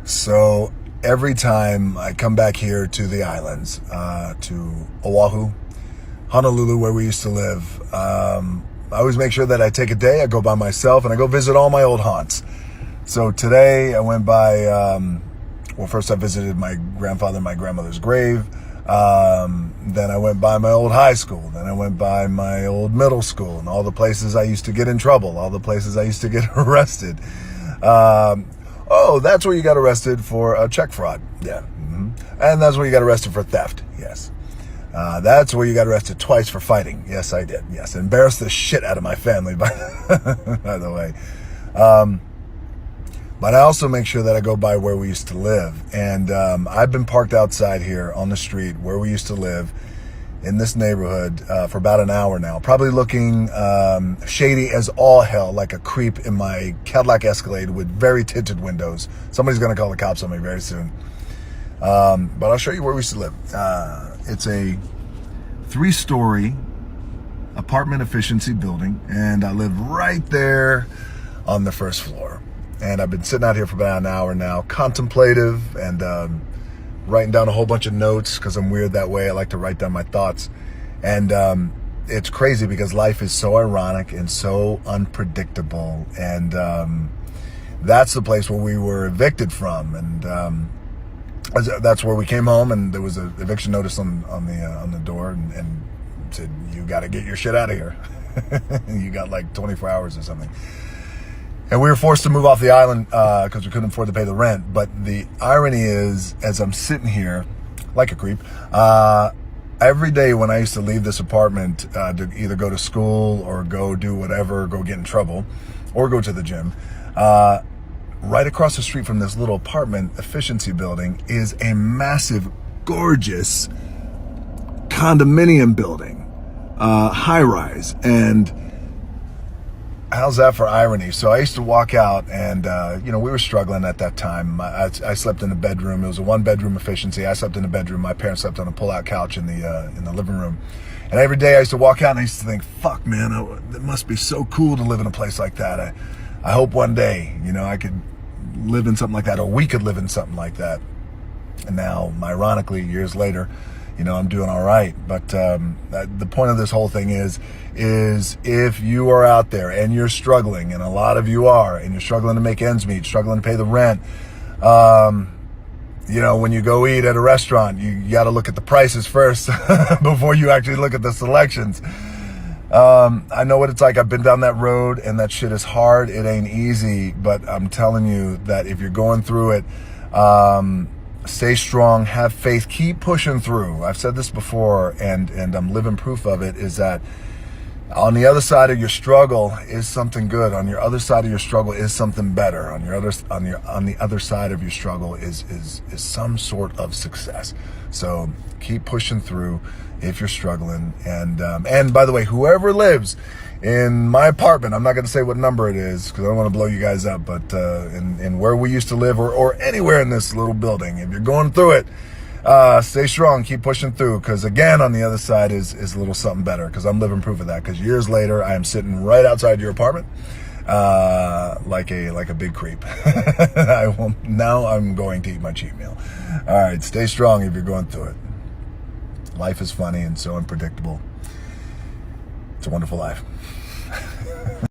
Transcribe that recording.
So every time I come back here to the islands, to Oahu, Honolulu, where we used to live, I always make sure that I take a day, I go by myself, and I go visit all my old haunts. So today I went by, first I visited my grandfather and my grandmother's grave. Then I went by my old high school. Then I went by my old middle school and all the places I used to get in trouble, all the places I used to get arrested. Oh, that's where you got arrested for check fraud. Yeah. Mm-hmm. And that's where you got arrested for theft. Yes. That's where you got arrested twice for fighting. Yes, I did. Yes. Embarrassed the shit out of my family, by the way. But I also make sure that I go by where we used to live. And I've been parked outside here on the street where we used to live in this neighborhood for about an hour now. Probably looking shady as all hell, like a creep in my Cadillac Escalade with very tinted windows. Somebody's going to call the cops on me very soon. But I'll show you where we used to live. It's a 3-story apartment efficiency building, and I live right there on the first floor. And I've been sitting out here for about an hour now, contemplative and writing down a whole bunch of notes because I'm weird that way. I like to write down my thoughts. And it's crazy because life is so ironic and so unpredictable. And that's the place where we were evicted from. And that's where we came home, and there was an eviction notice on the door and said, you got to get your shit out of here. You got like 24 hours or something. And we were forced to move off the island because we couldn't afford to pay the rent. But the irony is, as I'm sitting here like a creep, every day when I used to leave this apartment to either go to school or go do whatever, go get in trouble, or go to the gym, right across the street from this little apartment efficiency building is a massive, gorgeous condominium building, high-rise. And how's that for irony? So I used to walk out and, we were struggling at that time. I slept in a bedroom. It was a 1-bedroom efficiency. I slept in a bedroom. My parents slept on a pull-out couch in the living room. And every day I used to walk out and I used to think, fuck, man, it must be so cool to live in a place like that. I hope one day, I could live in something like that, or we could live in something like that. And now, ironically, years later, I'm doing all right. But the point of this whole thing is if you are out there and you're struggling, and a lot of you are, and you're struggling to make ends meet, struggling to pay the rent, when you go eat at a restaurant, you got to look at the prices first before you actually look at the selections. I know what it's like. I've been down that road, and that shit is hard. It ain't easy, but I'm telling you that if you're going through it, stay strong, have faith, keep pushing through. I've said this before, and I'm living proof of it, is that on the other side of your struggle is something good. On your other side of your struggle is something better. On the other side of your struggle is some sort of success. So keep pushing through if you're struggling. And by the way, whoever lives in my apartment, I'm not going to say what number it is because I don't want to blow you guys up, but in where we used to live, or anywhere in this little building, if you're going through it, stay strong, keep pushing through, because again, on the other side is a little something better, because I'm living proof of that, because years later, I am sitting right outside your apartment like a big creep. Now I'm going to eat my cheat meal. All right, stay strong if you're going through it. Life is funny and so unpredictable. It's a wonderful life.